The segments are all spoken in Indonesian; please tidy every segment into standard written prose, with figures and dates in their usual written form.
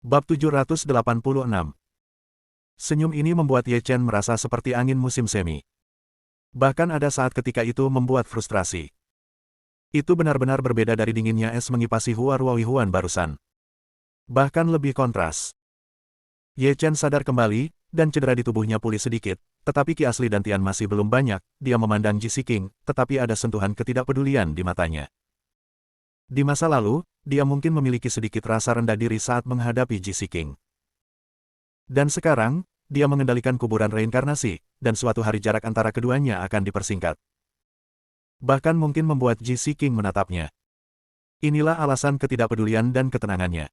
Bab 786. Senyum ini membuat Ye Chen merasa seperti angin musim semi. Bahkan ada saat ketika itu membuat frustrasi. Itu benar-benar berbeda dari dinginnya es mengipasi Hua Ruohuan barusan. Bahkan lebih kontras. Ye Chen sadar kembali, dan cedera di tubuhnya pulih sedikit, tetapi Ki Asli dan Tian masih belum banyak. Dia memandang Ji Siking, tetapi ada sentuhan ketidakpedulian di matanya. Di masa lalu, dia mungkin memiliki sedikit rasa rendah diri saat menghadapi Ji Siking. Dan sekarang, dia mengendalikan kuburan reinkarnasi, dan suatu hari jarak antara keduanya akan dipersingkat. Bahkan mungkin membuat Ji Siking menatapnya. Inilah alasan ketidakpedulian dan ketenangannya.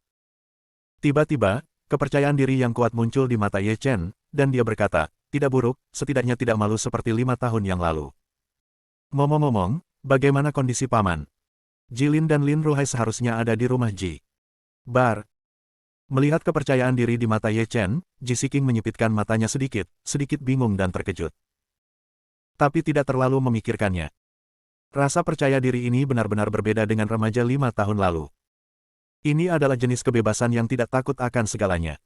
Tiba-tiba, kepercayaan diri yang kuat muncul di mata Ye Chen, dan dia berkata, tidak buruk, setidaknya tidak malu seperti 5 tahun yang lalu. Ngomong-ngomong, bagaimana kondisi paman? Jilin dan Lin Ruhai seharusnya ada di rumah Ji Bar. Melihat kepercayaan diri di mata Ye Chen, Ji Siking menyipitkan matanya sedikit bingung dan terkejut. Tapi tidak terlalu memikirkannya. Rasa percaya diri ini benar-benar berbeda dengan remaja 5 tahun lalu. Ini adalah jenis kebebasan yang tidak takut akan segalanya.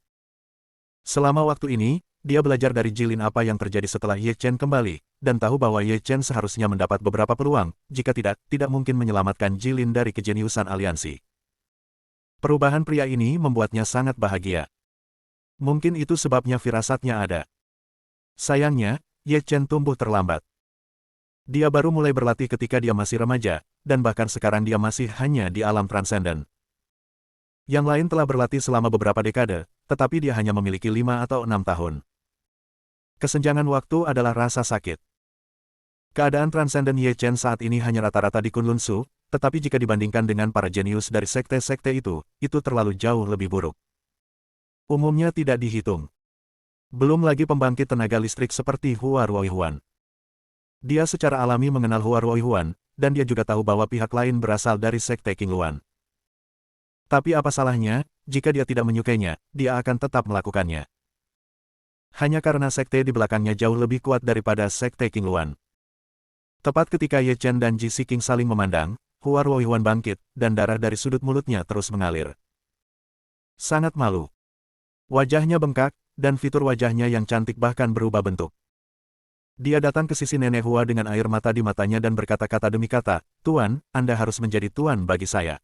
Selama waktu ini, dia belajar dari Jilin apa yang terjadi setelah Ye Chen kembali, dan tahu bahwa Ye Chen seharusnya mendapat beberapa peluang, jika tidak mungkin menyelamatkan Jilin dari kejeniusan aliansi. Perubahan pria ini membuatnya sangat bahagia. Mungkin itu sebabnya firasatnya ada. Sayangnya, Ye Chen tumbuh terlambat. Dia baru mulai berlatih ketika dia masih remaja, dan bahkan sekarang dia masih hanya di alam transenden. Yang lain telah berlatih selama beberapa dekade, tetapi dia hanya memiliki 5 atau 6 tahun. Kesenjangan waktu adalah rasa sakit. Keadaan transenden Ye Chen saat ini hanya rata-rata di Kunlun Su, tetapi jika dibandingkan dengan para jenius dari sekte-sekte itu terlalu jauh lebih buruk. Umumnya tidak dihitung. Belum lagi pembangkit tenaga listrik seperti Hua Ruohuan. Dia secara alami mengenal Hua Ruohuan, dan dia juga tahu bahwa pihak lain berasal dari sekte Qingluan. Tapi apa salahnya, jika dia tidak menyukainya, dia akan tetap melakukannya. Hanya karena sekte di belakangnya jauh lebih kuat daripada sekte Qingluan. Tepat ketika Ye Chen dan Ji Siking saling memandang, Hua Ruohuan bangkit, dan darah dari sudut mulutnya terus mengalir. Sangat malu. Wajahnya bengkak, dan fitur wajahnya yang cantik bahkan berubah bentuk. Dia datang ke sisi Nenek Hua dengan air mata di matanya dan berkata-kata demi kata, "Tuan, Anda harus menjadi tuan bagi saya."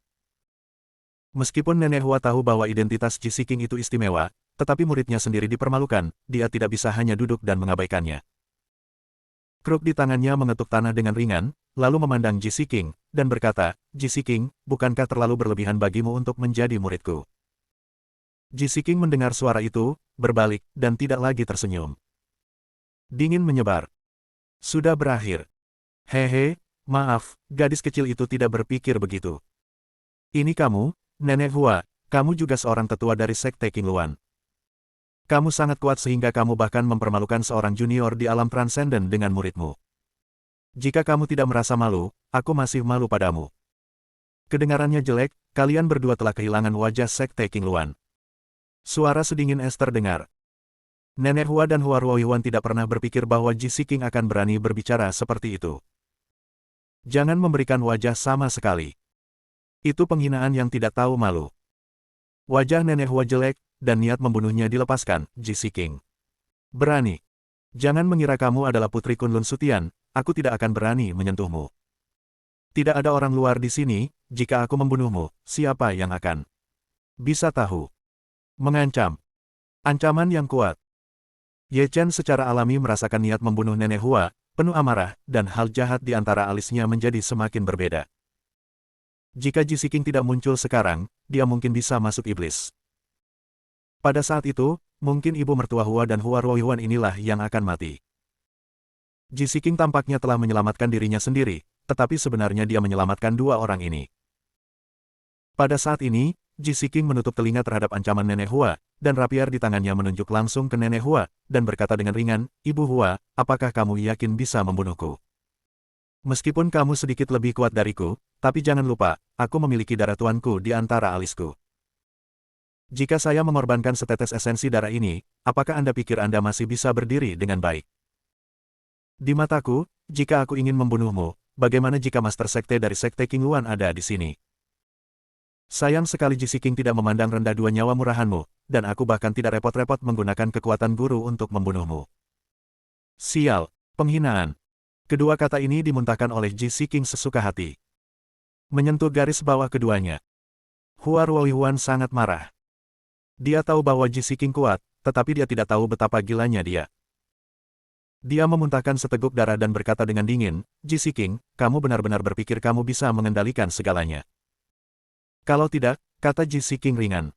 Meskipun Nenek Hua tahu bahwa identitas Ji Siking itu istimewa, tetapi muridnya sendiri dipermalukan, dia tidak bisa hanya duduk dan mengabaikannya. Kruk di tangannya mengetuk tanah dengan ringan, lalu memandang Ji Siking, dan berkata, "Ji Siking, bukankah terlalu berlebihan bagimu untuk menjadi muridku?" Ji Siking mendengar suara itu, berbalik, dan tidak lagi tersenyum. Dingin menyebar. Sudah berakhir. Hehe, maaf, gadis kecil itu tidak berpikir begitu. Ini kamu, Nenek Hua, kamu juga seorang tetua dari sekte Qingluan. Kamu sangat kuat sehingga kamu bahkan mempermalukan seorang junior di alam transenden dengan muridmu. Jika kamu tidak merasa malu, aku masih malu padamu. Kedengarannya jelek, kalian berdua telah kehilangan wajah sekte Qingluan. Suara sedingin es terdengar. Nenek Hua dan Hua Ruohuan tidak pernah berpikir bahwa Ji Siking akan berani berbicara seperti itu. Jangan memberikan wajah sama sekali. Itu penghinaan yang tidak tahu malu. Wajah Nenek Hua jelek, dan niat membunuhnya dilepaskan, Ji Siking. Berani. Jangan mengira kamu adalah putri Kunlun Sutian, aku tidak akan berani menyentuhmu. Tidak ada orang luar di sini, jika aku membunuhmu, siapa yang akan bisa tahu? Mengancam. Ancaman yang kuat. Ye Chen secara alami merasakan niat membunuh Nenek Hua, penuh amarah, dan hal jahat di antara alisnya menjadi semakin berbeda. Jika Ji Siking tidak muncul sekarang, dia mungkin bisa masuk iblis. Pada saat itu, mungkin ibu mertua Hua dan Hua Ruohuan inilah yang akan mati. Ji Siking tampaknya telah menyelamatkan dirinya sendiri, tetapi sebenarnya dia menyelamatkan dua orang ini. Pada saat ini, Ji Siking menutup telinga terhadap ancaman Nenek Hua, dan rapier di tangannya menunjuk langsung ke Nenek Hua, dan berkata dengan ringan, "Ibu Hua, apakah kamu yakin bisa membunuhku? Meskipun kamu sedikit lebih kuat dariku, tapi jangan lupa, aku memiliki darah tuanku di antara alisku. Jika saya mengorbankan setetes esensi darah ini, apakah Anda pikir Anda masih bisa berdiri dengan baik? Di mataku, jika aku ingin membunuhmu, bagaimana jika Master Sekte dari Sekte Qingluan ada di sini?" Sayang sekali Ji King tidak memandang rendah dua nyawa murahanmu, dan aku bahkan tidak repot-repot menggunakan kekuatan guru untuk membunuhmu. Sial, penghinaan. Kedua kata ini dimuntahkan oleh Ji King sesuka hati. Menyentuh garis bawah keduanya. Hua Ruohuan sangat marah. Dia tahu bahwa Ji King kuat, tetapi dia tidak tahu betapa gilanya dia. Dia memuntahkan seteguk darah dan berkata dengan dingin, Ji King, kamu benar-benar berpikir kamu bisa mengendalikan segalanya. Kalau tidak, kata Ji King ringan.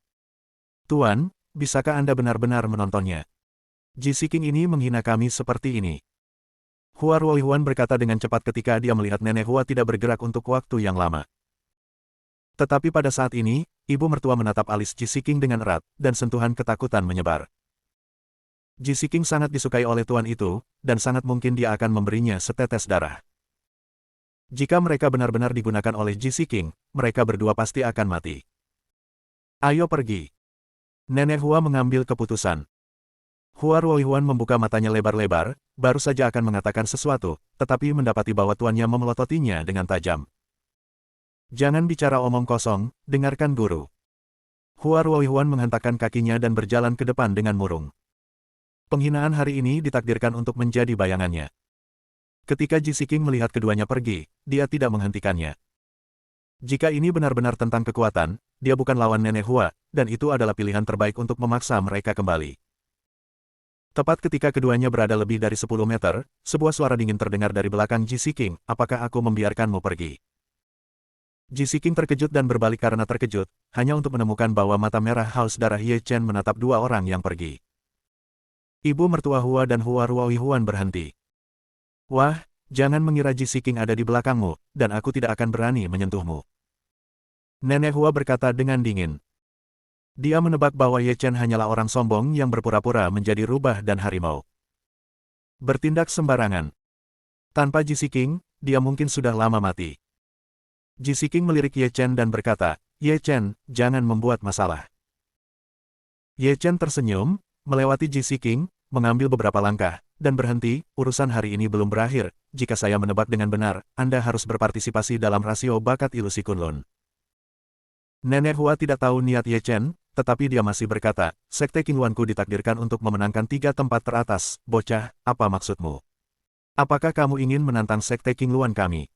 Tuan, bisakah Anda benar-benar menontonnya? Ji King ini menghina kami seperti ini. Hua Ruohuan berkata dengan cepat ketika dia melihat nenek Hua tidak bergerak untuk waktu yang lama. Tetapi pada saat ini, ibu mertua menatap alis Ji King dengan erat, dan sentuhan ketakutan menyebar. Ji King sangat disukai oleh tuan itu, dan sangat mungkin dia akan memberinya setetes darah. Jika mereka benar-benar digunakan oleh Ji King, mereka berdua pasti akan mati. Ayo pergi. Nenek Hua mengambil keputusan. Hua Ruohuan membuka matanya lebar-lebar, baru saja akan mengatakan sesuatu, tetapi mendapati bahwa tuannya memelototinya dengan tajam. Jangan bicara omong kosong, dengarkan guru. Hua Ruohuan menghentakkan kakinya dan berjalan ke depan dengan murung. Penghinaan hari ini ditakdirkan untuk menjadi bayangannya. Ketika Ji King melihat keduanya pergi, dia tidak menghentikannya. Jika ini benar-benar tentang kekuatan, dia bukan lawan nenek Hua, dan itu adalah pilihan terbaik untuk memaksa mereka kembali. Tepat ketika keduanya berada lebih dari 10 meter, sebuah suara dingin terdengar dari belakang Ji King, apakah aku membiarkanmu pergi? Ji King terkejut dan berbalik karena terkejut, hanya untuk menemukan bahwa mata merah haus darah Ye Chen menatap dua orang yang pergi. Ibu mertua Hua dan Hua Ruohuan berhenti. Wah, jangan mengira Ji King ada di belakangmu, dan aku tidak akan berani menyentuhmu. Nenek Hua berkata dengan dingin. Dia menebak bahwa Ye Chen hanyalah orang sombong yang berpura-pura menjadi rubah dan harimau. Bertindak sembarangan. Tanpa Ji King, dia mungkin sudah lama mati. Ji King melirik Ye Chen dan berkata, Ye Chen, jangan membuat masalah. Ye Chen tersenyum, melewati Ji King, mengambil beberapa langkah, dan berhenti, urusan hari ini belum berakhir, jika saya menebak dengan benar, Anda harus berpartisipasi dalam rasio bakat ilusi Kunlun. Nenek Hua tidak tahu niat Ye Chen, tetapi dia masih berkata, Sekte Qingluanku ditakdirkan untuk memenangkan 3 tempat teratas, bocah, apa maksudmu? Apakah kamu ingin menantang Sekte Qingluan kami?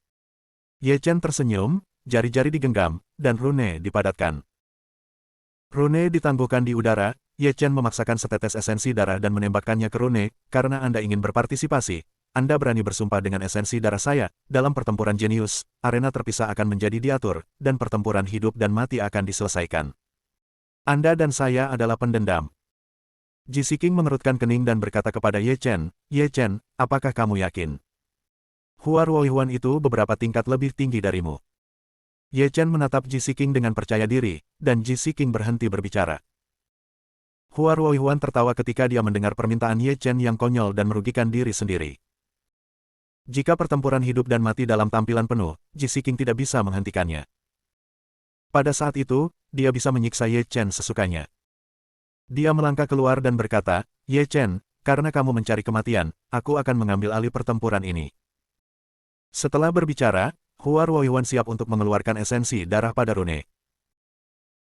Ye Chen tersenyum, jari-jari digenggam, dan rune dipadatkan. Rune ditangguhkan di udara, Ye Chen memaksakan setetes esensi darah dan menembakkannya ke rune, karena Anda ingin berpartisipasi. Anda berani bersumpah dengan esensi darah saya, dalam pertempuran jenius, arena terpisah akan menjadi diatur, dan pertempuran hidup dan mati akan diselesaikan. Anda dan saya adalah pendendam. Ji King mengerutkan kening dan berkata kepada Ye Chen, apakah kamu yakin? Hua Ruohuan itu beberapa tingkat lebih tinggi darimu. Ye Chen menatap Ji King dengan percaya diri, dan Ji King berhenti berbicara. Hua Ruohuan tertawa ketika dia mendengar permintaan Ye Chen yang konyol dan merugikan diri sendiri. Jika pertempuran hidup dan mati dalam tampilan penuh, Ji King tidak bisa menghentikannya. Pada saat itu, dia bisa menyiksa Ye Chen sesukanya. Dia melangkah keluar dan berkata, Ye Chen, karena kamu mencari kematian, aku akan mengambil alih pertempuran ini. Setelah berbicara, Hua Ruohuan siap untuk mengeluarkan esensi darah pada rune.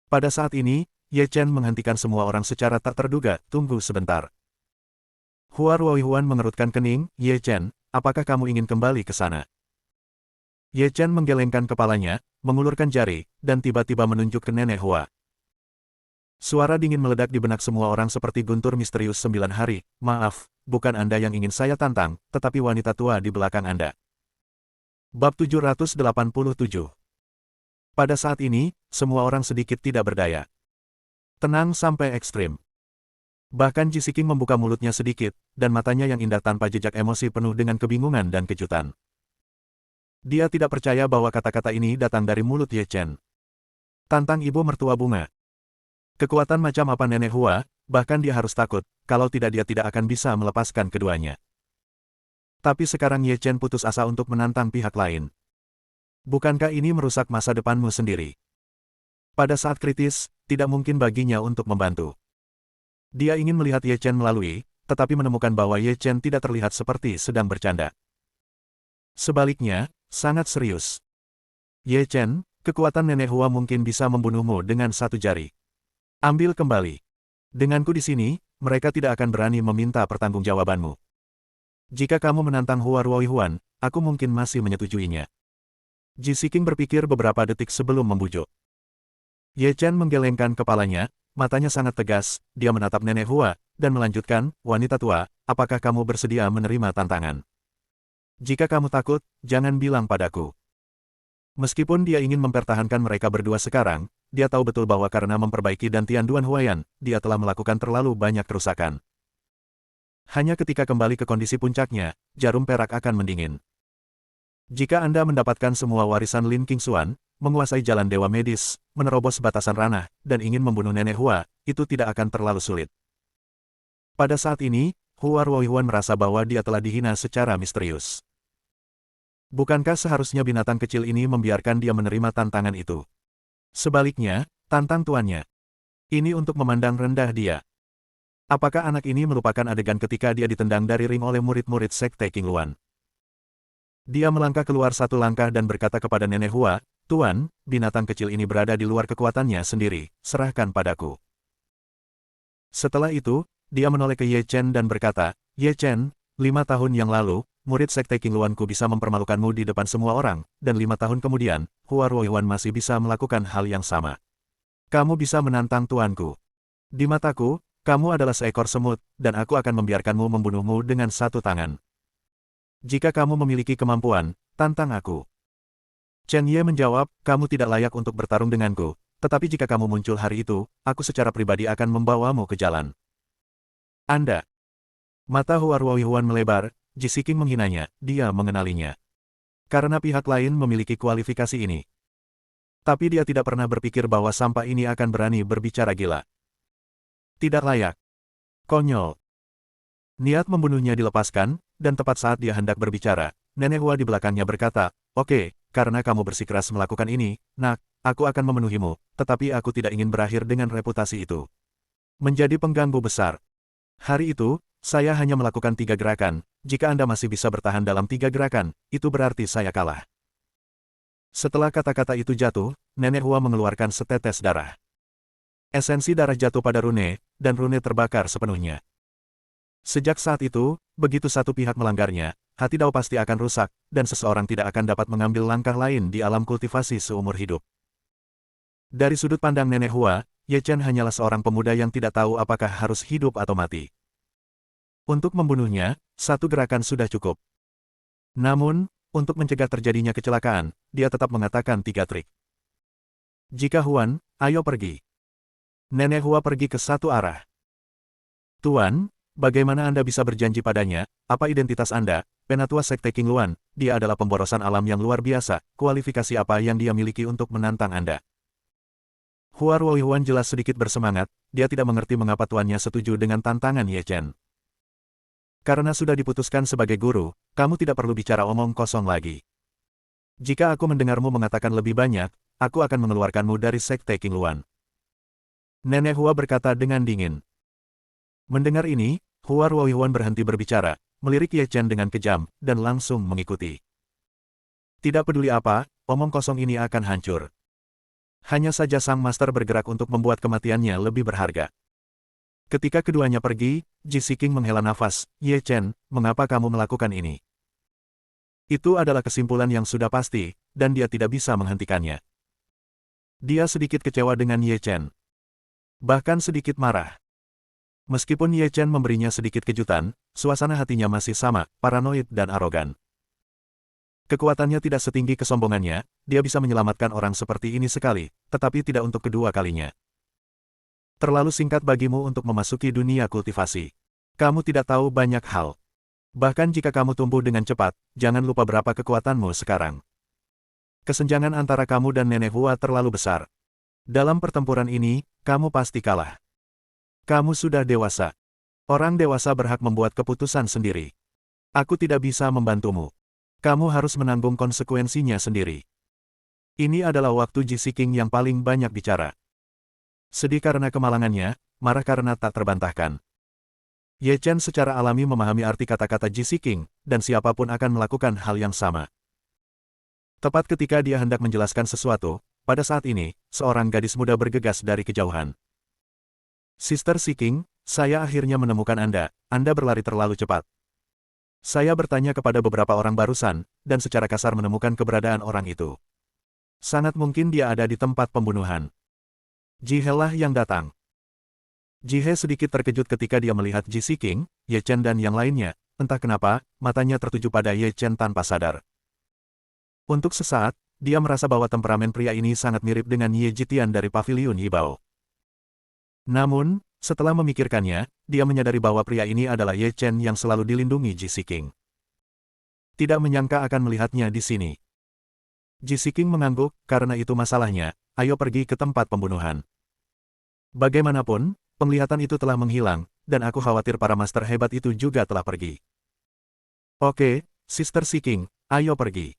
Pada saat ini, Ye Chen menghentikan semua orang secara tak terduga, tunggu sebentar. Hua Ruohuan mengerutkan kening, Ye Chen, apakah kamu ingin kembali ke sana? Ye Chen menggelengkan kepalanya, mengulurkan jari, dan tiba-tiba menunjuk ke nenek Hua. Suara dingin meledak di benak semua orang seperti guntur misterius 9 hari, maaf, bukan Anda yang ingin saya tantang, tetapi wanita tua di belakang Anda. Bab 787. Pada saat ini, semua orang sedikit tidak berdaya. Tenang sampai ekstrim. Bahkan Ji King membuka mulutnya sedikit, dan matanya yang indah tanpa jejak emosi penuh dengan kebingungan dan kejutan. Dia tidak percaya bahwa kata-kata ini datang dari mulut Ye Chen. Tantang ibu mertua bunga. Kekuatan macam apa nenek Hua, bahkan dia harus takut, kalau tidak dia tidak akan bisa melepaskan keduanya. Tapi sekarang Ye Chen putus asa untuk menantang pihak lain. Bukankah ini merusak masa depanmu sendiri? Pada saat kritis, tidak mungkin baginya untuk membantu. Dia ingin melihat Ye Chen melalui, tetapi menemukan bahwa Ye Chen tidak terlihat seperti sedang bercanda. Sebaliknya, sangat serius. Ye Chen, Kekuatan nenek Hua mungkin bisa membunuhmu dengan satu jari. Ambil kembali. Denganku di sini, mereka tidak akan berani meminta pertanggungjawabanmu. Jika kamu menantang Hua Ruoihuan, aku mungkin masih menyetujuinya. Ji Siking berpikir beberapa detik sebelum membujuk. Ye Chen menggelengkan kepalanya, matanya sangat tegas, dia menatap nenek Hua, dan melanjutkan, wanita tua, apakah kamu bersedia menerima tantangan? Jika kamu takut, jangan bilang padaku. Meskipun dia ingin mempertahankan mereka berdua sekarang, dia tahu betul bahwa karena memperbaiki Dantian Duan Huayan, dia telah melakukan terlalu banyak kerusakan. Hanya ketika kembali ke kondisi puncaknya, jarum perak akan mendingin. Jika Anda mendapatkan semua warisan Lin Qingxuan, menguasai jalan Dewa Medis, menerobos batasan ranah, dan ingin membunuh Nenek Hua, itu tidak akan terlalu sulit. Pada saat ini, Hua Ruoihuan merasa bahwa dia telah dihina secara misterius. Bukankah seharusnya binatang kecil ini membiarkan dia menerima tantangan itu? Sebaliknya, tantang tuannya. Ini untuk memandang rendah dia. Apakah anak ini melupakan adegan ketika dia ditendang dari ring oleh murid-murid Sekte Qingluan? Dia melangkah keluar satu langkah dan berkata kepada Nenek Hua, Tuan, binatang kecil ini berada di luar kekuatannya sendiri, serahkan padaku. Setelah itu, dia menoleh ke Ye Chen dan berkata, Ye Chen, 5 tahun yang lalu, murid Sekte Qingluanku bisa mempermalukanmu di depan semua orang, dan 5 tahun kemudian, Hua Ruoihuan masih bisa melakukan hal yang sama. Kamu bisa menantang tuanku. Di mataku, kamu adalah seekor semut, dan aku akan membiarkanmu membunuhmu dengan satu tangan. Jika kamu memiliki kemampuan, tantang aku. Chen Ye menjawab, kamu tidak layak untuk bertarung denganku, tetapi jika kamu muncul hari itu, aku secara pribadi akan membawamu ke jalan. Anda. Mata Hua Ruoihuan melebar, Ji Siking menghinanya, dia mengenalinya. Karena pihak lain memiliki kualifikasi ini. Tapi dia tidak pernah berpikir bahwa sampah ini akan berani berbicara gila. Tidak layak. Konyol. Niat membunuhnya dilepaskan, dan tepat saat dia hendak berbicara, Nenek Hua di belakangnya berkata, Oke, karena kamu bersikeras melakukan ini, nak, aku akan memenuhimu, tetapi aku tidak ingin berakhir dengan reputasi itu. Menjadi pengganggu besar. Hari itu, saya hanya melakukan 3 gerakan, jika Anda masih bisa bertahan dalam 3 gerakan, itu berarti saya kalah. Setelah kata-kata itu jatuh, Nenek Hua mengeluarkan setetes darah. Esensi darah jatuh pada rune, dan rune terbakar sepenuhnya. Sejak saat itu, begitu satu pihak melanggarnya, hati Dao pasti akan rusak, dan seseorang tidak akan dapat mengambil langkah lain di alam kultivasi seumur hidup. Dari sudut pandang Nenek Hua, Ye Chen hanyalah seorang pemuda yang tidak tahu apakah harus hidup atau mati. Untuk membunuhnya, satu gerakan sudah cukup. Namun, untuk mencegah terjadinya kecelakaan, dia tetap mengatakan 3 trik. Jika Huan, ayo pergi. Nenek Hua pergi ke satu arah. Tuan, bagaimana Anda bisa berjanji padanya, apa identitas Anda, penatua Sekte Qingluan, dia adalah pemborosan alam yang luar biasa, kualifikasi apa yang dia miliki untuk menantang Anda? Hua Ruoihuan jelas sedikit bersemangat, dia tidak mengerti mengapa tuannya setuju dengan tantangan Ye Chen. Karena sudah diputuskan sebagai guru, kamu tidak perlu bicara omong kosong lagi. Jika aku mendengarmu mengatakan lebih banyak, aku akan mengeluarkanmu dari Sekte Qingluan. Nenek Hua berkata dengan dingin. Mendengar ini, Hua Ruoihuan berhenti berbicara, melirik Ye Chen dengan kejam, dan langsung mengikuti. Tidak peduli apa, omong kosong ini akan hancur. Hanya saja sang master bergerak untuk membuat kematiannya lebih berharga. Ketika keduanya pergi, Ji Siking menghela nafas, Ye Chen, mengapa kamu melakukan ini? Itu adalah kesimpulan yang sudah pasti, dan dia tidak bisa menghentikannya. Dia sedikit kecewa dengan Ye Chen. Bahkan sedikit marah. Meskipun Ye Chen memberinya sedikit kejutan, suasana hatinya masih sama, paranoid dan arogan. Kekuatannya tidak setinggi kesombongannya, dia bisa menyelamatkan orang seperti ini sekali, tetapi tidak untuk kedua kalinya. Terlalu singkat bagimu untuk memasuki dunia kultivasi. Kamu tidak tahu banyak hal. Bahkan jika kamu tumbuh dengan cepat, jangan lupa berapa kekuatanmu sekarang. Kesenjangan antara kamu dan Nenek Hua terlalu besar. Dalam pertempuran ini, kamu pasti kalah. Kamu sudah dewasa. Orang dewasa berhak membuat keputusan sendiri. Aku tidak bisa membantumu. Kamu harus menanggung konsekuensinya sendiri. Ini adalah waktu Ji Siking yang paling banyak bicara. Sedih karena kemalangannya, marah karena tak terbantahkan. Ye Chen secara alami memahami arti kata-kata Ji Siking, dan siapapun akan melakukan hal yang sama. Tepat ketika dia hendak menjelaskan sesuatu, pada saat ini, seorang gadis muda bergegas dari kejauhan. Sister Seeking, saya akhirnya menemukan Anda. Anda berlari terlalu cepat. Saya bertanya kepada beberapa orang barusan, dan secara kasar menemukan keberadaan orang itu. Sangat mungkin dia ada di tempat pembunuhan. Ji He lah yang datang. Ji He sedikit terkejut ketika dia melihat Ji Seeking, Ye Chen dan yang lainnya. Entah kenapa, matanya tertuju pada Ye Chen tanpa sadar. Untuk sesaat, dia merasa bahwa temperamen pria ini sangat mirip dengan Ye Jitian dari Paviliun Yibao. Namun, setelah memikirkannya, dia menyadari bahwa pria ini adalah Ye Chen yang selalu dilindungi Ji Seeking. Tidak menyangka akan melihatnya di sini. Ji Seeking mengangguk, karena itu masalahnya, ayo pergi ke tempat pembunuhan. Bagaimanapun, penglihatan itu telah menghilang, dan aku khawatir para master hebat itu juga telah pergi. Oke, Sister Seeking, ayo pergi.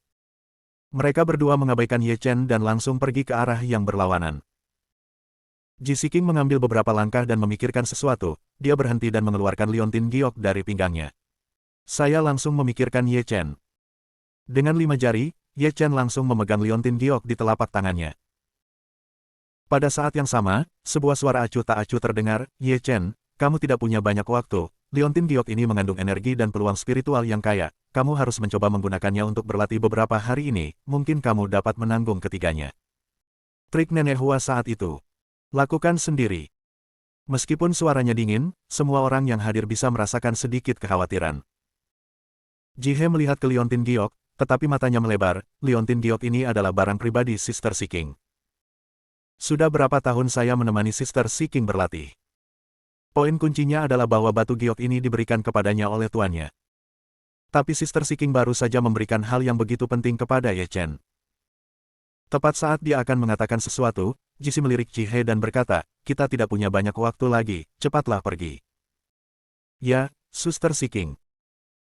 Mereka berdua mengabaikan Ye Chen dan langsung pergi ke arah yang berlawanan. Ji Seeking mengambil beberapa langkah dan memikirkan sesuatu, dia berhenti dan mengeluarkan liontin giok dari pinggangnya. Saya langsung memikirkan Ye Chen. Dengan 5 jari, Ye Chen langsung memegang liontin giok di telapak tangannya. Pada saat yang sama, sebuah suara acuh tak acuh terdengar, Ye Chen, kamu tidak punya banyak waktu, liontin giok ini mengandung energi dan peluang spiritual yang kaya, kamu harus mencoba menggunakannya untuk berlatih beberapa hari ini, mungkin kamu dapat menanggung ketiganya. Trik Nenek Hua saat itu. Lakukan sendiri. Meskipun suaranya dingin, semua orang yang hadir bisa merasakan sedikit kekhawatiran. Ji He melihat ke liontin giok, tetapi matanya melebar, liontin giok ini adalah barang pribadi Sister Seeking. Sudah berapa tahun saya menemani Sister Seeking berlatih. Poin kuncinya adalah bahwa batu giok ini diberikan kepadanya oleh tuannya. Tapi Sister Seeking baru saja memberikan hal yang begitu penting kepada Ye Chen. Tepat saat dia akan mengatakan sesuatu, Ji Si melirik Ji He dan berkata, kita tidak punya banyak waktu lagi, cepatlah pergi. Ya, Sister Seeking.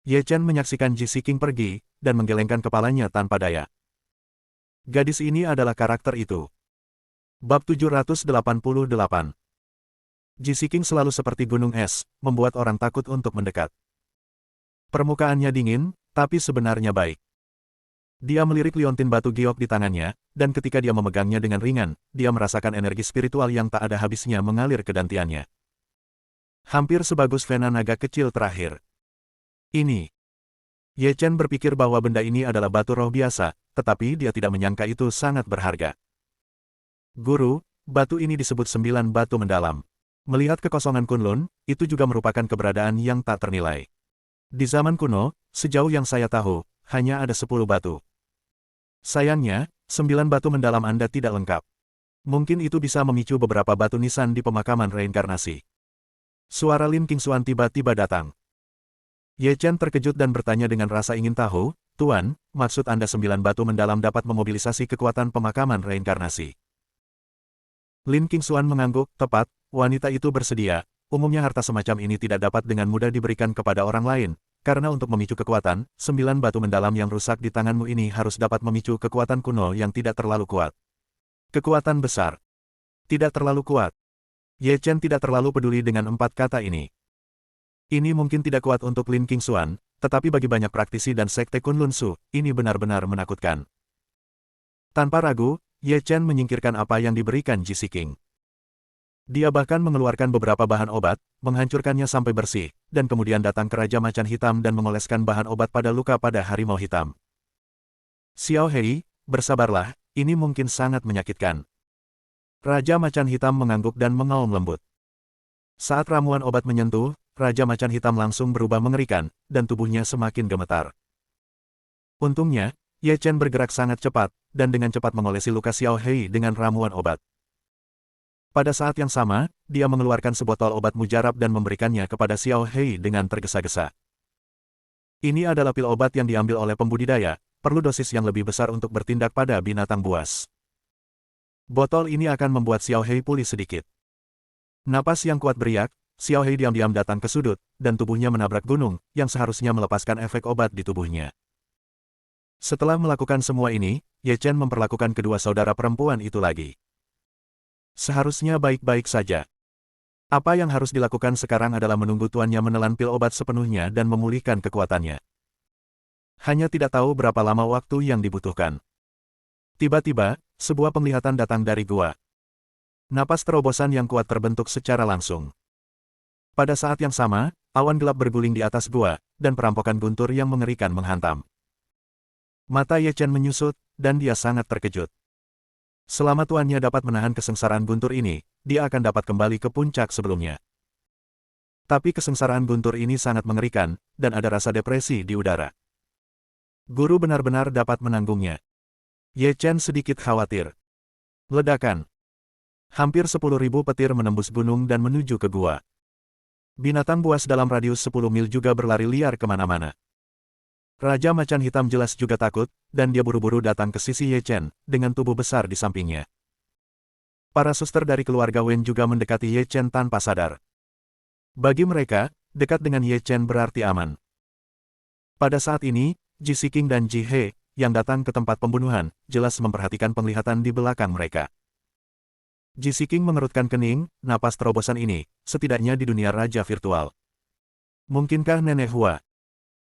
Ye Chen menyaksikan Ji Seeking pergi, dan menggelengkan kepalanya tanpa daya. Gadis ini adalah karakter itu. Bab 788. Ji Seeking selalu seperti gunung es, membuat orang takut untuk mendekat. Permukaannya dingin, tapi sebenarnya baik. Dia melirik liontin batu giok di tangannya, dan ketika dia memegangnya dengan ringan, dia merasakan energi spiritual yang tak ada habisnya mengalir ke dantiannya. Hampir sebagus vena naga kecil terakhir. Ini. Ye Chen berpikir bahwa benda ini adalah batu roh biasa, tetapi dia tidak menyangka itu sangat berharga. Guru, batu ini disebut 9 batu mendalam. Melihat kekosongan Kunlun, itu juga merupakan keberadaan yang tak ternilai. Di zaman kuno, sejauh yang saya tahu, hanya ada 10 batu. Sayangnya, 9 batu mendalam Anda tidak lengkap. Mungkin itu bisa memicu beberapa batu nisan di pemakaman reinkarnasi. Suara Lin Qingxuan tiba-tiba datang. Ye Chen terkejut dan bertanya dengan rasa ingin tahu, Tuan, maksud Anda 9 batu mendalam dapat memobilisasi kekuatan pemakaman reinkarnasi? Lin Qingxuan mengangguk, tepat, wanita itu bersedia. Umumnya harta semacam ini tidak dapat dengan mudah diberikan kepada orang lain, karena untuk memicu kekuatan, 9 batu mendalam yang rusak di tanganmu ini harus dapat memicu kekuatan kuno yang tidak terlalu kuat. Kekuatan besar. Tidak terlalu kuat. Ye Chen tidak terlalu peduli dengan 4 kata ini. Ini mungkin tidak kuat untuk Lin Qingxuan, tetapi bagi banyak praktisi dan sekte Kunlun Su, ini benar-benar menakutkan. Tanpa ragu, Ye Chen menyingkirkan apa yang diberikan Ji Seeking. Dia bahkan mengeluarkan beberapa bahan obat, menghancurkannya sampai bersih, dan kemudian datang ke Raja Macan Hitam dan mengoleskan bahan obat pada luka pada harimau hitam. Xiao Hei, bersabarlah, ini mungkin sangat menyakitkan. Raja Macan Hitam mengangguk dan mengaum lembut. Saat ramuan obat menyentuh, Raja Macan Hitam langsung berubah mengerikan, dan tubuhnya semakin gemetar. Untungnya, Ye Chen bergerak sangat cepat, dan dengan cepat mengolesi luka Xiao Hei dengan ramuan obat. Pada saat yang sama, dia mengeluarkan sebotol obat mujarab dan memberikannya kepada Xiao Hei dengan tergesa-gesa. Ini adalah pil obat yang diambil oleh pembudidaya, perlu dosis yang lebih besar untuk bertindak pada binatang buas. Botol ini akan membuat Xiao Hei pulih sedikit. Napas yang kuat beriak, Xiao Hei diam-diam datang ke sudut, dan tubuhnya menabrak gunung, yang seharusnya melepaskan efek obat di tubuhnya. Setelah melakukan semua ini, Ye Chen memperlakukan kedua saudara perempuan itu lagi. Seharusnya baik-baik saja. Apa yang harus dilakukan sekarang adalah menunggu tuannya menelan pil obat sepenuhnya dan memulihkan kekuatannya. Hanya tidak tahu berapa lama waktu yang dibutuhkan. Tiba-tiba, sebuah penglihatan datang dari gua. Napas terobosan yang kuat terbentuk secara langsung. Pada saat yang sama, awan gelap berguling di atas gua, dan perampokan guntur yang mengerikan menghantam. Mata Ye Chen menyusut, dan dia sangat terkejut. Selama tuannya dapat menahan kesengsaraan guntur ini, dia akan dapat kembali ke puncak sebelumnya. Tapi kesengsaraan guntur ini sangat mengerikan, dan ada rasa depresi di udara. Guru benar-benar dapat menanggungnya. Ye Chen sedikit khawatir. Ledakan. Hampir 10.000 petir menembus gunung dan menuju ke gua. Binatang buas dalam radius 10 mil juga berlari liar kemana-mana. Raja Macan Hitam jelas juga takut, dan dia buru-buru datang ke sisi Ye Chen, dengan tubuh besar di sampingnya. Para suster dari keluarga Wen juga mendekati Ye Chen tanpa sadar. Bagi mereka, dekat dengan Ye Chen berarti aman. Pada saat ini, Ji Siking dan Ji He, yang datang ke tempat pembunuhan, jelas memperhatikan penglihatan di belakang mereka. Ji Siking mengerutkan kening, napas terobosan ini, setidaknya di dunia raja virtual. Mungkinkah Nenek Hua?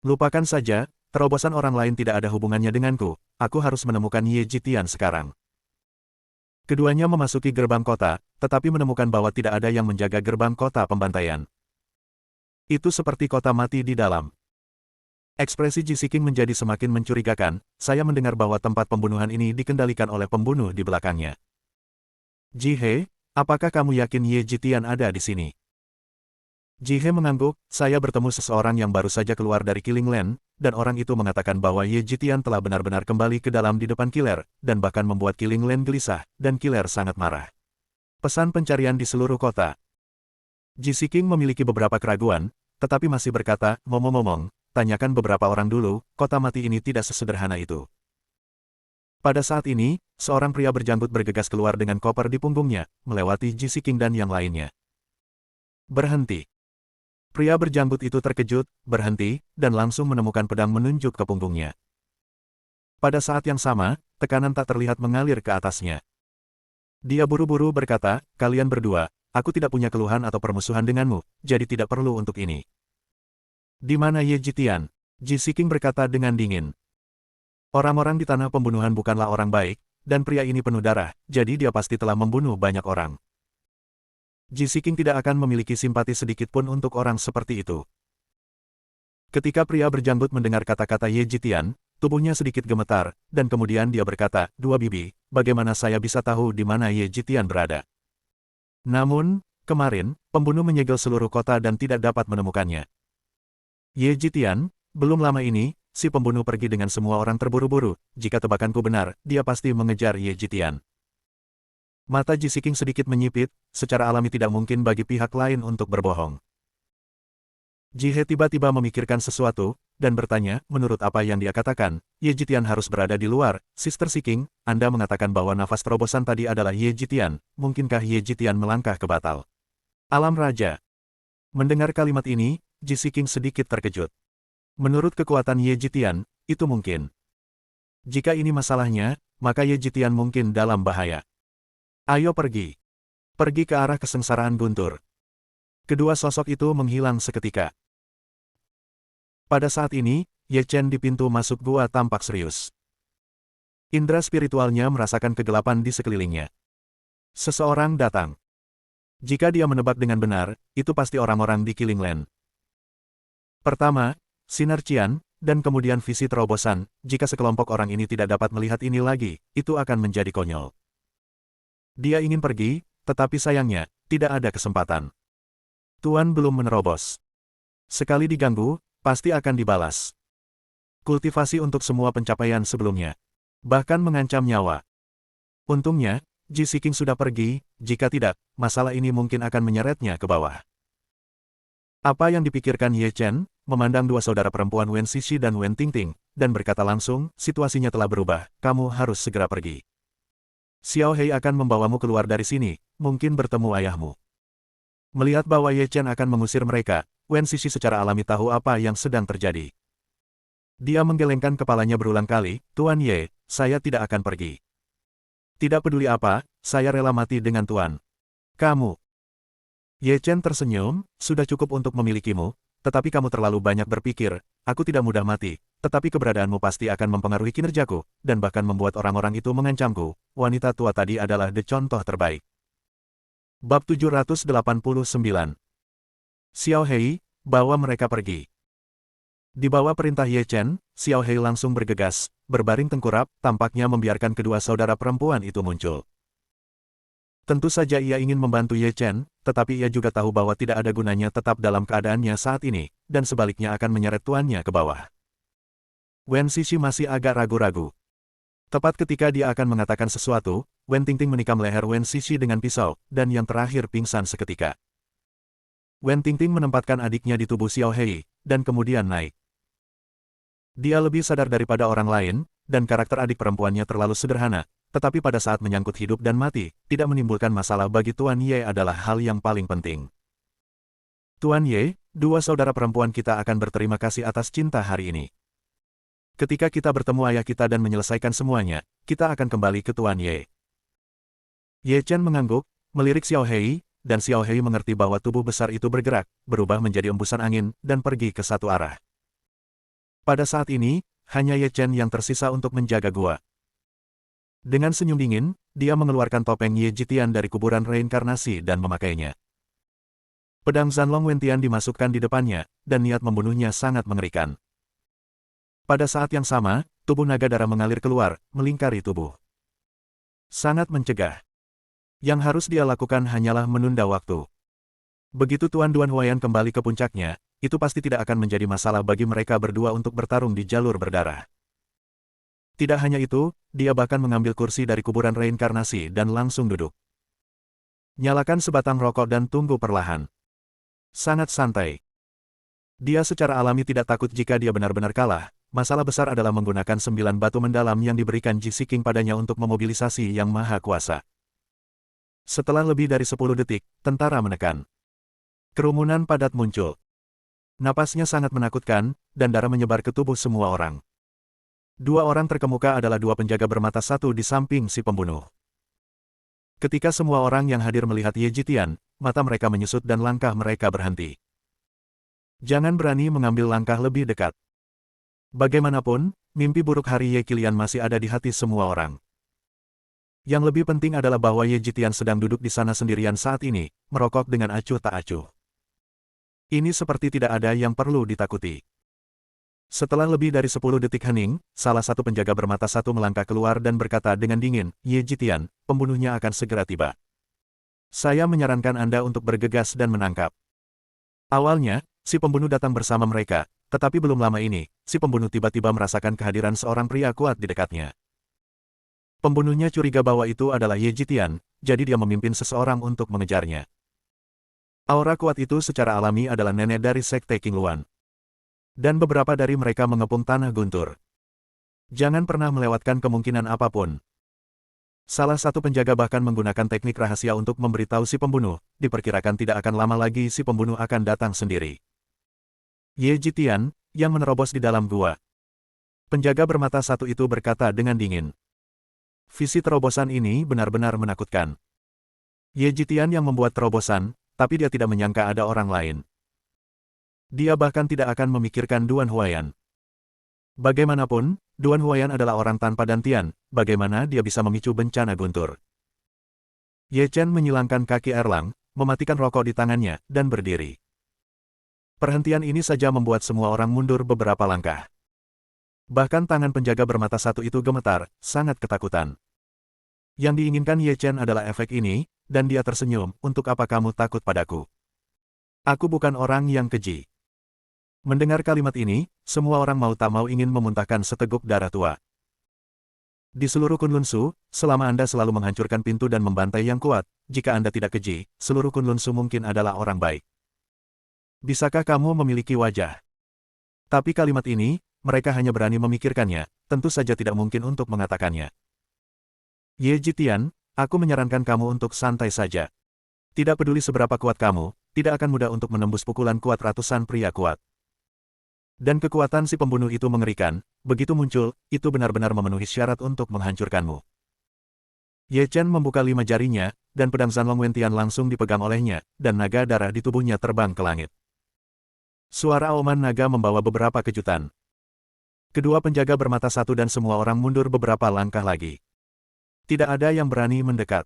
Lupakan saja, terobosan orang lain tidak ada hubungannya denganku, aku harus menemukan Ye Jitian sekarang. Keduanya memasuki gerbang kota, tetapi menemukan bahwa tidak ada yang menjaga gerbang kota pembantaian. Itu seperti kota mati di dalam. Ekspresi Ji Siking menjadi semakin mencurigakan, saya mendengar bahwa tempat pembunuhan ini dikendalikan oleh pembunuh di belakangnya. Ji He, apakah kamu yakin Ye Jitian ada di sini? Ji He mengangguk, saya bertemu seseorang yang baru saja keluar dari Killing Land, dan orang itu mengatakan bahwa Ye Jitian telah benar-benar kembali ke dalam di depan Killer, dan bahkan membuat Killing Land gelisah, dan Killer sangat marah. Pesan pencarian di seluruh kota. Ji Siking memiliki beberapa keraguan, tetapi masih berkata, ngomong-ngomong, tanyakan beberapa orang dulu, kota mati ini tidak sesederhana itu. Pada saat ini, seorang pria berjanggut bergegas keluar dengan koper di punggungnya, melewati Ji Siking dan yang lainnya. Berhenti. Pria berjanggut itu terkejut, berhenti, dan langsung menemukan pedang menunjuk ke punggungnya. Pada saat yang sama, tekanan tak terlihat mengalir ke atasnya. Dia buru-buru berkata, kalian berdua, aku tidak punya keluhan atau permusuhan denganmu, jadi tidak perlu untuk ini. Di mana Ye Jitian? Ji Siking berkata dengan dingin. Orang-orang di tanah pembunuhan bukanlah orang baik, dan pria ini penuh darah, jadi dia pasti telah membunuh banyak orang. Ji Siking tidak akan memiliki simpati sedikit pun untuk orang seperti itu. Ketika pria berjanggut mendengar kata-kata Ye Jitian, tubuhnya sedikit gemetar, dan kemudian dia berkata, dua bibi, bagaimana saya bisa tahu di mana Ye Jitian berada? Namun, kemarin, pembunuh menyegel seluruh kota dan tidak dapat menemukannya. Ye Jitian, belum lama ini, si pembunuh pergi dengan semua orang terburu-buru, jika tebakanku benar, dia pasti mengejar Ye Jitian. Mata Ji Siking sedikit menyipit, secara alami tidak mungkin bagi pihak lain untuk berbohong. Ji He tiba-tiba memikirkan sesuatu, dan bertanya, menurut apa yang dia katakan, Ye Jitian harus berada di luar. Sister Siking, Anda mengatakan bahwa nafas terobosan tadi adalah Ye Jitian, mungkinkah Ye Jitian melangkah ke batal? Alam Raja. Mendengar kalimat ini, Ji Siking sedikit terkejut. Menurut kekuatan Ye Jitian, itu mungkin. Jika ini masalahnya, maka Ye Jitian mungkin dalam bahaya. Ayo pergi. Pergi ke arah kesengsaraan guntur. Kedua sosok itu menghilang seketika. Pada saat ini, Ye Chen di pintu masuk gua tampak serius. Indra spiritualnya merasakan kegelapan di sekelilingnya. Seseorang datang. Jika dia menebak dengan benar, itu pasti orang-orang di Killing Land. Pertama, sinar Qian, dan kemudian visi terobosan. Jika sekelompok orang ini tidak dapat melihat ini lagi, itu akan menjadi konyol. Dia ingin pergi, tetapi sayangnya, tidak ada kesempatan. Tuan belum menerobos. Sekali diganggu, pasti akan dibalas. Kultivasi untuk semua pencapaian sebelumnya. Bahkan mengancam nyawa. Untungnya, Ji Siking sudah pergi, jika tidak, masalah ini mungkin akan menyeretnya ke bawah. Apa yang dipikirkan Ye Chen, memandang dua saudara perempuan Wen Xixi dan Wen Tingting, dan berkata langsung, situasinya telah berubah, kamu harus segera pergi. Xiao Hei akan membawamu keluar dari sini, mungkin bertemu ayahmu. Melihat bahwa Ye Chen akan mengusir mereka, Wen Xixi secara alami tahu apa yang sedang terjadi. Dia menggelengkan kepalanya berulang kali, Tuan Ye, saya tidak akan pergi. Tidak peduli apa, saya rela mati dengan Tuan. Kamu. Ye Chen tersenyum, sudah cukup untuk memilikimu, tetapi kamu terlalu banyak berpikir, aku tidak mudah mati, tetapi keberadaanmu pasti akan mempengaruhi kinerjaku, dan bahkan membuat orang-orang itu mengancamku. Wanita tua tadi adalah contoh terbaik. Bab 789. Xiao Hei, bawa mereka pergi. Di bawah perintah Ye Chen, Xiao Hei langsung bergegas, berbaring tengkurap, tampaknya membiarkan kedua saudara perempuan itu muncul. Tentu saja ia ingin membantu Ye Chen, tetapi ia juga tahu bahwa tidak ada gunanya tetap dalam keadaannya saat ini, dan sebaliknya akan menyeret tuannya ke bawah. Wen Xixi masih agak ragu-ragu. Tepat ketika dia akan mengatakan sesuatu, Wen Tingting menikam leher Wen Xixi dengan pisau, dan yang terakhir pingsan seketika. Wen Tingting menempatkan adiknya di tubuh Xiao Hei, dan kemudian naik. Dia lebih sadar daripada orang lain, dan karakter adik perempuannya terlalu sederhana, tetapi pada saat menyangkut hidup dan mati, tidak menimbulkan masalah bagi Tuan Ye adalah hal yang paling penting. Tuan Ye, dua saudara perempuan kita akan berterima kasih atas cinta hari ini. Ketika kita bertemu ayah kita dan menyelesaikan semuanya, kita akan kembali ke Tuan Ye. Ye Chen mengangguk, melirik Xiao Hei, dan Xiao Hei mengerti bahwa tubuh besar itu bergerak, berubah menjadi embusan angin, dan pergi ke satu arah. Pada saat ini, hanya Ye Chen yang tersisa untuk menjaga gua. Dengan senyum dingin, dia mengeluarkan topeng Ye Jitian dari kuburan reinkarnasi dan memakainya. Pedang Zanlong Wentian dimasukkan di depannya, dan niat membunuhnya sangat mengerikan. Pada saat yang sama, tubuh naga darah mengalir keluar, melingkari tubuh. Sangat mencegah. Yang harus dia lakukan hanyalah menunda waktu. Begitu Tuan Duan Huayan kembali ke puncaknya, itu pasti tidak akan menjadi masalah bagi mereka berdua untuk bertarung di jalur berdarah. Tidak hanya itu, dia bahkan mengambil kursi dari kuburan reinkarnasi dan langsung duduk. Nyalakan sebatang rokok dan tunggu perlahan. Sangat santai. Dia secara alami tidak takut jika dia benar-benar kalah. Masalah besar adalah menggunakan 9 batu mendalam yang diberikan Ji Siking padanya untuk memobilisasi Yang Maha Kuasa. Setelah lebih dari 10 detik, tentara menekan. Kerumunan padat muncul. Napasnya sangat menakutkan, dan darah menyebar ke tubuh semua orang. Dua orang terkemuka adalah dua penjaga bermata satu di samping si pembunuh. Ketika semua orang yang hadir melihat Ye Jitian, mata mereka menyusut dan langkah mereka berhenti. Jangan berani mengambil langkah lebih dekat. Bagaimanapun, mimpi buruk hari Ye Qilian masih ada di hati semua orang. Yang lebih penting adalah bahwa Ye Jitian sedang duduk di sana sendirian saat ini, merokok dengan acuh tak acuh. Ini seperti tidak ada yang perlu ditakuti. Setelah lebih dari 10 detik hening, salah satu penjaga bermata satu melangkah keluar dan berkata dengan dingin, Ye Jitian, pembunuhnya akan segera tiba. Saya menyarankan Anda untuk bergegas dan menangkap. Awalnya, si pembunuh datang bersama mereka, tetapi belum lama ini, si pembunuh tiba-tiba merasakan kehadiran seorang pria kuat di dekatnya. Pembunuhnya curiga bahwa itu adalah Ye Jitian, jadi dia memimpin seseorang untuk mengejarnya. Aura kuat itu secara alami adalah nenek dari Sekte King Luan. Dan beberapa dari mereka mengepung tanah guntur. Jangan pernah melewatkan kemungkinan apapun. Salah satu penjaga bahkan menggunakan teknik rahasia untuk memberitahu si pembunuh, diperkirakan tidak akan lama lagi si pembunuh akan datang sendiri. Ye Jitian, yang menerobos di dalam gua. Penjaga bermata satu itu berkata dengan dingin. Visi terobosan ini benar-benar menakutkan. Ye Jitian yang membuat terobosan, tapi dia tidak menyangka ada orang lain. Dia bahkan tidak akan memikirkan Duan Huayan. Bagaimanapun, Duan Huayan adalah orang tanpa dantian, bagaimana dia bisa memicu bencana guntur. Ye Chen menyilangkan kaki Erlang, mematikan rokok di tangannya, dan berdiri. Perhentian ini saja membuat semua orang mundur beberapa langkah. Bahkan tangan penjaga bermata satu itu gemetar, sangat ketakutan. Yang diinginkan Ye Chen adalah efek ini, dan dia tersenyum, untuk apa kamu takut padaku? Aku bukan orang yang keji. Mendengar kalimat ini, semua orang mau tak mau ingin memuntahkan seteguk darah tua. Di seluruh Kunlun Su, selama Anda selalu menghancurkan pintu dan membantai yang kuat, jika Anda tidak keji, seluruh Kunlun Su mungkin adalah orang baik. Bisakah kamu memiliki wajah? Tapi kalimat ini, mereka hanya berani memikirkannya, tentu saja tidak mungkin untuk mengatakannya. Ye Jitian, aku menyarankan kamu untuk santai saja. Tidak peduli seberapa kuat kamu, tidak akan mudah untuk menembus pukulan kuat ratusan pria kuat. Dan kekuatan si pembunuh itu mengerikan, begitu muncul, itu benar-benar memenuhi syarat untuk menghancurkanmu. Ye Chen membuka 5 jarinya, dan pedang Zanlong Wentian langsung dipegang olehnya, dan naga darah di tubuhnya terbang ke langit. Suara auman naga membawa beberapa kejutan. Kedua penjaga bermata satu dan semua orang mundur beberapa langkah lagi. Tidak ada yang berani mendekat.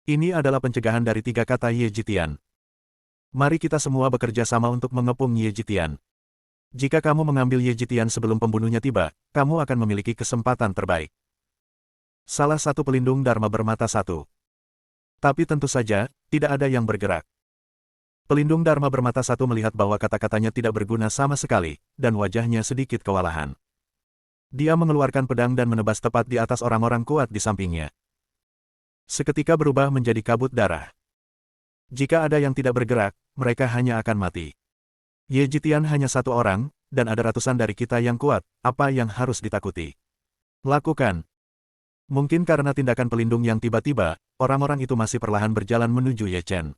Ini adalah pencegahan dari tiga kata Ye Jitian. Mari kita semua bekerja sama untuk mengepung Ye Jitian. Jika kamu mengambil Ye Jitian sebelum pembunuhnya tiba, kamu akan memiliki kesempatan terbaik. Salah satu pelindung Dharma bermata satu. Tapi tentu saja, tidak ada yang bergerak. Pelindung Dharma bermata satu melihat bahwa kata-katanya tidak berguna sama sekali, dan wajahnya sedikit kewalahan. Dia mengeluarkan pedang dan menebas tepat di atas orang-orang kuat di sampingnya. Seketika berubah menjadi kabut darah. Jika ada yang tidak bergerak, mereka hanya akan mati. Ye Jitian hanya satu orang, dan ada ratusan dari kita yang kuat, apa yang harus ditakuti? Lakukan. Mungkin karena tindakan pelindung yang tiba-tiba, orang-orang itu masih perlahan berjalan menuju Ye Chen.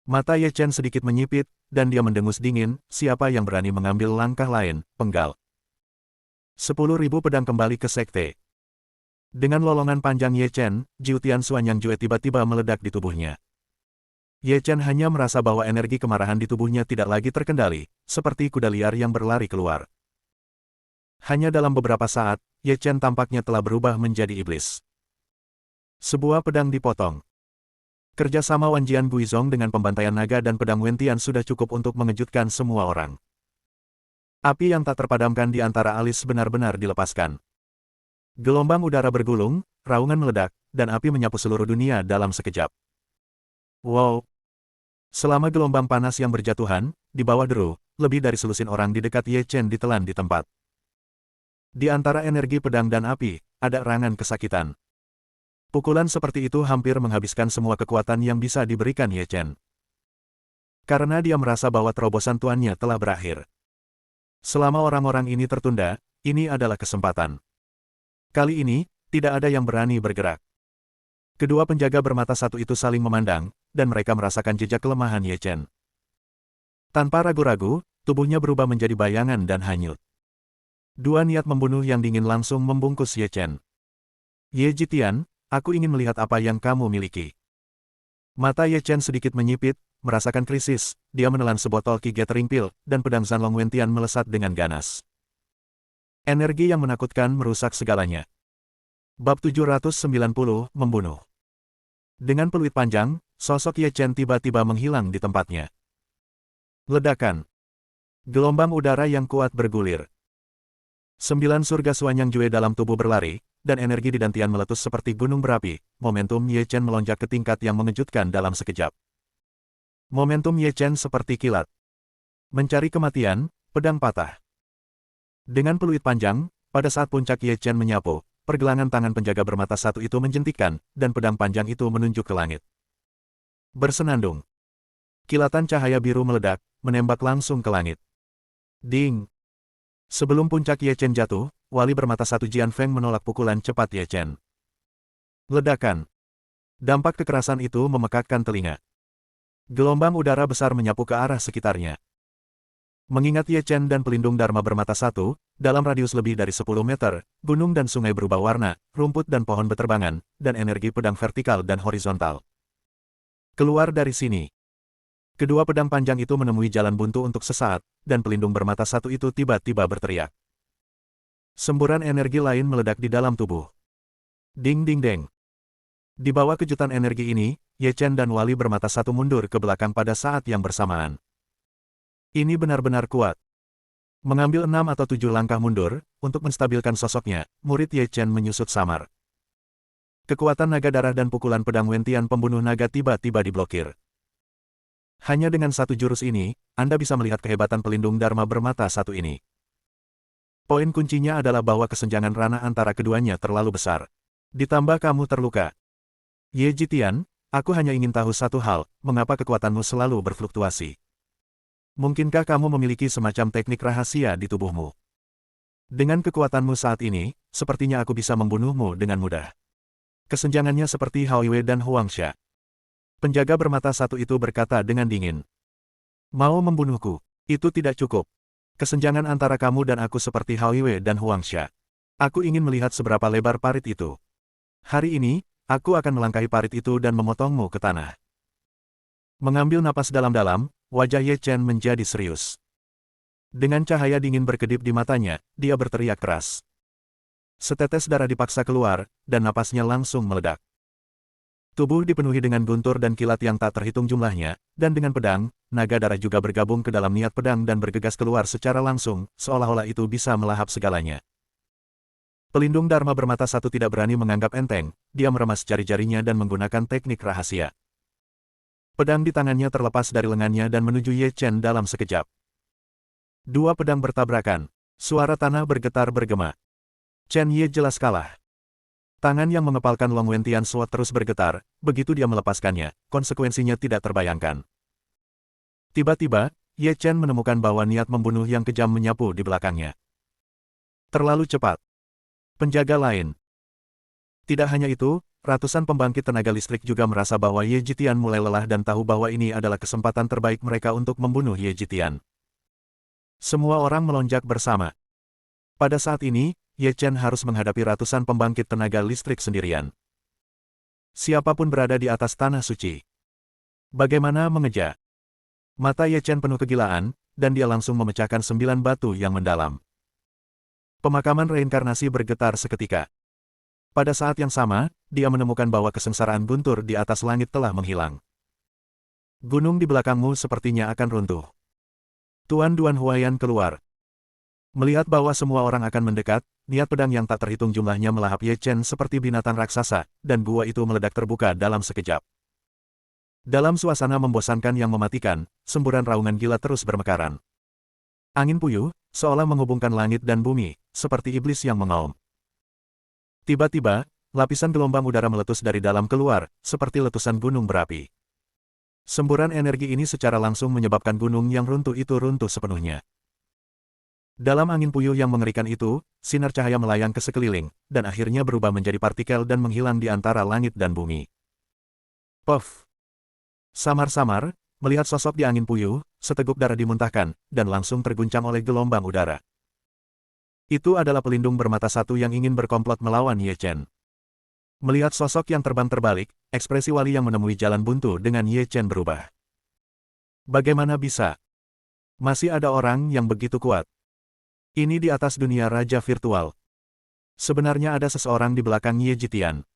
Mata Ye Chen sedikit menyipit, dan dia mendengus dingin, siapa yang berani mengambil langkah lain, penggal. 10.000 pedang kembali ke sekte. Dengan lolongan panjang Ye Chen, Jiu Tian Xuan Yang Jue tiba-tiba meledak di tubuhnya. Ye Chen hanya merasa bahwa energi kemarahan di tubuhnya tidak lagi terkendali, seperti kuda liar yang berlari keluar. Hanya dalam beberapa saat, Ye Chen tampaknya telah berubah menjadi iblis. Sebuah pedang dipotong. Kerjasama Wan Jian Guizhong dengan pembantaian naga dan pedang Wentian sudah cukup untuk mengejutkan semua orang. Api yang tak terpadamkan di antara alis benar-benar dilepaskan. Gelombang udara bergulung, raungan meledak, dan api menyapu seluruh dunia dalam sekejap. Wow! Selama gelombang panas yang berjatuhan, di bawah deru, lebih dari selusin orang di dekat Ye Chen ditelan di tempat. Di antara energi pedang dan api, ada erangan kesakitan. Pukulan seperti itu hampir menghabiskan semua kekuatan yang bisa diberikan Ye Chen. Karena dia merasa bahwa terobosan tuannya telah berakhir. Selama orang-orang ini tertunda, ini adalah kesempatan. Kali ini, tidak ada yang berani bergerak. Kedua penjaga bermata satu itu saling memandang, dan mereka merasakan jejak kelemahan Ye Chen. Tanpa ragu-ragu, tubuhnya berubah menjadi bayangan dan hanyut. Dua niat membunuh yang dingin langsung membungkus Ye Chen. Ye Jitian, aku ingin melihat apa yang kamu miliki. Mata Ye Chen sedikit menyipit, merasakan krisis, dia menelan sebotol Qi Gathering Pill, dan pedang Zanlong Wentian melesat dengan ganas. Energi yang menakutkan merusak segalanya. Bab 790, Membunuh. Dengan peluit panjang, sosok Ye Chen tiba-tiba menghilang di tempatnya. Ledakan. Gelombang udara yang kuat bergulir. 9 surga Xuan Yang Jue dalam tubuh berlari, dan energi di dantian meletus seperti gunung berapi. Momentum Ye Chen melonjak ke tingkat yang mengejutkan dalam sekejap. Momentum Ye Chen seperti kilat. Mencari kematian, pedang patah. Dengan peluit panjang, pada saat puncak Ye Chen menyapu, pergelangan tangan penjaga bermata satu itu menjentikkan, dan pedang panjang itu menunjuk ke langit. Bersenandung. Kilatan cahaya biru meledak, menembak langsung ke langit. Ding! Sebelum puncak Ye Chen jatuh, wali bermata satu Jian Feng menolak pukulan cepat Ye Chen. Ledakan. Dampak kekerasan itu memekakkan telinga. Gelombang udara besar menyapu ke arah sekitarnya. Mengingat Ye Chen dan pelindung Dharma bermata satu, dalam radius lebih dari 10 meter, gunung dan sungai berubah warna, rumput dan pohon beterbangan, dan energi pedang vertikal dan horizontal. Keluar dari sini. Kedua pedang panjang itu menemui jalan buntu untuk sesaat, dan pelindung bermata satu itu tiba-tiba berteriak. Semburan energi lain meledak di dalam tubuh. Ding ding deng. Di bawah kejutan energi ini, Ye Chen dan wali bermata satu mundur ke belakang pada saat yang bersamaan. Ini benar-benar kuat. Mengambil 6 atau 7 langkah mundur, untuk menstabilkan sosoknya, murid Ye Chen menyusut samar. Kekuatan naga darah dan pukulan pedang Wentian pembunuh naga tiba-tiba diblokir. Hanya dengan satu jurus ini, Anda bisa melihat kehebatan pelindung Dharma bermata satu ini. Poin kuncinya adalah bahwa kesenjangan ranah antara keduanya terlalu besar. Ditambah kamu terluka. Ye Jitian, aku hanya ingin tahu satu hal, mengapa kekuatanmu selalu berfluktuasi? Mungkinkah kamu memiliki semacam teknik rahasia di tubuhmu? Dengan kekuatanmu saat ini, sepertinya aku bisa membunuhmu dengan mudah. Kesenjangannya seperti Hao Yue dan Huang Xia. Penjaga bermata satu itu berkata dengan dingin. Mau membunuhku? Itu tidak cukup. Kesenjangan antara kamu dan aku seperti Hao Yue dan Huang Xia. Aku ingin melihat seberapa lebar parit itu. Hari ini, aku akan melangkahi parit itu dan memotongmu ke tanah. Mengambil napas dalam-dalam, wajah Ye Chen menjadi serius. Dengan cahaya dingin berkedip di matanya, dia berteriak keras. Setetes darah dipaksa keluar, dan napasnya langsung meledak. Tubuh dipenuhi dengan guntur dan kilat yang tak terhitung jumlahnya, dan dengan pedang, naga darah juga bergabung ke dalam niat pedang dan bergegas keluar secara langsung, seolah-olah itu bisa melahap segalanya. Pelindung Dharma bermata satu tidak berani menganggap enteng, dia meremas jari-jarinya dan menggunakan teknik rahasia. Pedang di tangannya terlepas dari lengannya dan menuju Ye Chen dalam sekejap. Dua pedang bertabrakan. Suara tanah bergetar bergema. Chen Ye jelas kalah. Tangan yang mengepalkan Long Wentian Sword terus bergetar, begitu dia melepaskannya, konsekuensinya tidak terbayangkan. Tiba-tiba, Ye Chen menemukan bahwa niat membunuh yang kejam menyapu di belakangnya. Terlalu cepat. Penjaga lain. Tidak hanya itu, ratusan pembangkit tenaga listrik juga merasa bahwa Ye Jitian mulai lelah dan tahu bahwa ini adalah kesempatan terbaik mereka untuk membunuh Ye Jitian. Semua orang melonjak bersama. Pada saat ini, Ye Chen harus menghadapi ratusan pembangkit tenaga listrik sendirian. Siapapun berada di atas tanah suci. Bagaimana mengejar? Mata Ye Chen penuh kegilaan, dan dia langsung memecahkan 9 batu yang mendalam. Pemakaman reinkarnasi bergetar seketika. Pada saat yang sama, dia menemukan bahwa kesengsaraan guntur di atas langit telah menghilang. Gunung di belakangmu sepertinya akan runtuh. Tuan Duan Huaiyan keluar. Melihat bahwa semua orang akan mendekat, niat pedang yang tak terhitung jumlahnya melahap Ye Chen seperti binatang raksasa, dan gua itu meledak terbuka dalam sekejap. Dalam suasana membosankan yang mematikan, semburan raungan gila terus bermekaran. Angin puyuh, seolah menghubungkan langit dan bumi, seperti iblis yang mengaum. Tiba-tiba, lapisan gelombang udara meletus dari dalam keluar, seperti letusan gunung berapi. Semburan energi ini secara langsung menyebabkan gunung yang runtuh itu runtuh sepenuhnya. Dalam angin puyuh yang mengerikan itu, sinar cahaya melayang ke sekeliling, dan akhirnya berubah menjadi partikel dan menghilang di antara langit dan bumi. Puff! Samar-samar, melihat sosok di angin puyuh, seteguk darah dimuntahkan, dan langsung terguncang oleh gelombang udara. Itu adalah pelindung bermata satu yang ingin berkomplot melawan Ye Chen. Melihat sosok yang terbang terbalik, ekspresi wali yang menemui jalan buntu dengan Ye Chen berubah. Bagaimana bisa? Masih ada orang yang begitu kuat. Ini di atas dunia raja virtual. Sebenarnya ada seseorang di belakang Ye Jitian.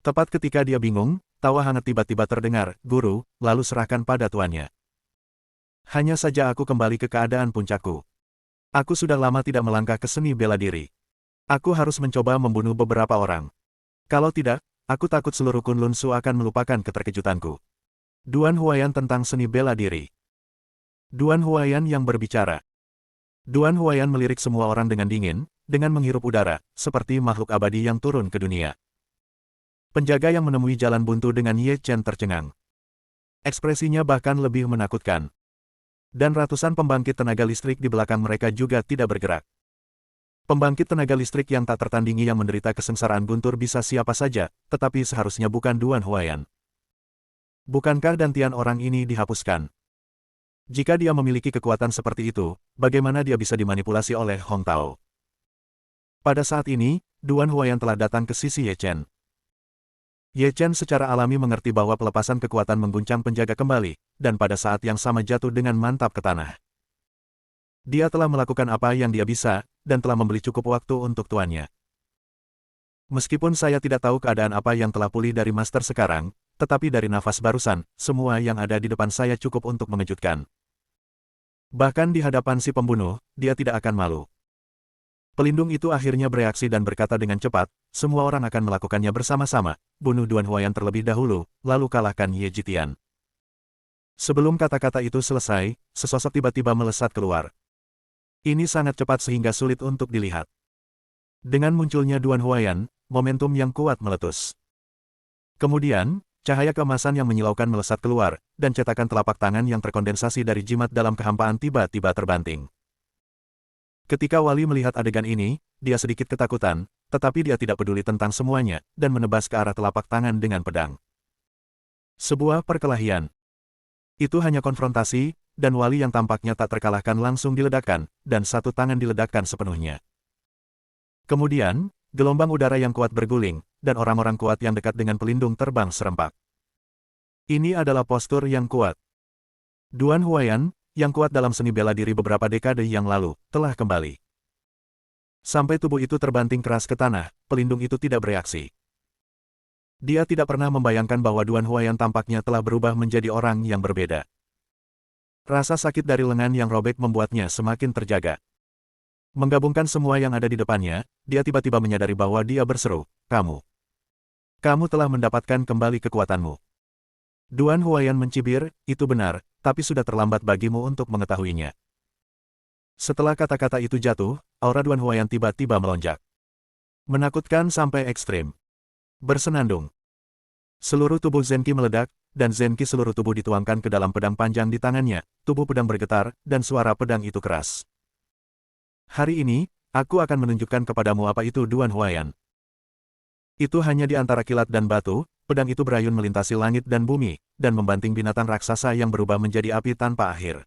Tepat ketika dia bingung, tawa hangat tiba-tiba terdengar, "Guru, lalu serahkan pada tuannya." Hanya saja aku kembali ke keadaan puncakku. Aku sudah lama tidak melangkah ke seni bela diri. Aku harus mencoba membunuh beberapa orang. Kalau tidak, aku takut seluruh Kunlun Su akan melupakan keterkejutanku. Duan Huaiyan tentang seni bela diri. Duan Huaiyan yang berbicara. Duan Huaiyan melirik semua orang dengan dingin, dengan menghirup udara, seperti makhluk abadi yang turun ke dunia. Penjaga yang menemui jalan buntu dengan Ye Chen tercengang. Ekspresinya bahkan lebih menakutkan. Dan ratusan pembangkit tenaga listrik di belakang mereka juga tidak bergerak. Pembangkit tenaga listrik yang tak tertandingi yang menderita kesengsaraan guntur bisa siapa saja, tetapi seharusnya bukan Duan Huaiyan. Bukankah dantian orang ini dihapuskan? Jika dia memiliki kekuatan seperti itu, bagaimana dia bisa dimanipulasi oleh Hong Tao? Pada saat ini, Duan Huaiyan telah datang ke sisi Ye Chen. Ye Chen secara alami mengerti bahwa pelepasan kekuatan mengguncang penjaga kembali, dan pada saat yang sama jatuh dengan mantap ke tanah. Dia telah melakukan apa yang dia bisa, dan telah membeli cukup waktu untuk tuannya. Meskipun saya tidak tahu keadaan apa yang telah pulih dari Master sekarang, tetapi dari nafas barusan, semua yang ada di depan saya cukup untuk mengejutkan. Bahkan di hadapan si pembunuh, dia tidak akan malu. Pelindung itu akhirnya bereaksi dan berkata dengan cepat, "Semua orang akan melakukannya bersama-sama, bunuh Duan Huaiyan terlebih dahulu, lalu kalahkan Ye Jitian." Sebelum kata-kata itu selesai, sesosok tiba-tiba melesat keluar. Ini sangat cepat sehingga sulit untuk dilihat. Dengan munculnya Duan Huaiyan, momentum yang kuat meletus. Kemudian, cahaya keemasan yang menyilaukan melesat keluar, dan cetakan telapak tangan yang terkondensasi dari jimat dalam kehampaan tiba-tiba terbanting. Ketika Wali melihat adegan ini, dia sedikit ketakutan, tetapi dia tidak peduli tentang semuanya, dan menebas ke arah telapak tangan dengan pedang. Sebuah perkelahian. Itu hanya konfrontasi, dan Wali yang tampaknya tak terkalahkan langsung diledakkan, dan satu tangan diledakkan sepenuhnya. Kemudian, gelombang udara yang kuat berguling, dan orang-orang kuat yang dekat dengan pelindung terbang serempak. Ini adalah postur yang kuat. Duan Huaiyan, yang kuat dalam seni bela diri beberapa dekade yang lalu, telah kembali. Sampai tubuh itu terbanting keras ke tanah, pelindung itu tidak bereaksi. Dia tidak pernah membayangkan bahwa Duan Huayan tampaknya telah berubah menjadi orang yang berbeda. Rasa sakit dari lengan yang robek membuatnya semakin terjaga. Menggabungkan semua yang ada di depannya, dia tiba-tiba menyadari bahwa dia berseru, "Kamu. Kamu telah mendapatkan kembali kekuatanmu." Duan Huayan mencibir, "Itu benar, tapi sudah terlambat bagimu untuk mengetahuinya." Setelah kata-kata itu jatuh, aura Duan Huayan tiba-tiba melonjak. Menakutkan sampai ekstrim. Bersenandung. Seluruh tubuh Zenki meledak, dan Zenki seluruh tubuh dituangkan ke dalam pedang panjang di tangannya, tubuh pedang bergetar, dan suara pedang itu keras. "Hari ini, aku akan menunjukkan kepadamu apa itu Duan Huayan." Itu hanya di antara kilat dan batu, pedang itu berayun melintasi langit dan bumi, dan membanting binatang raksasa yang berubah menjadi api tanpa akhir.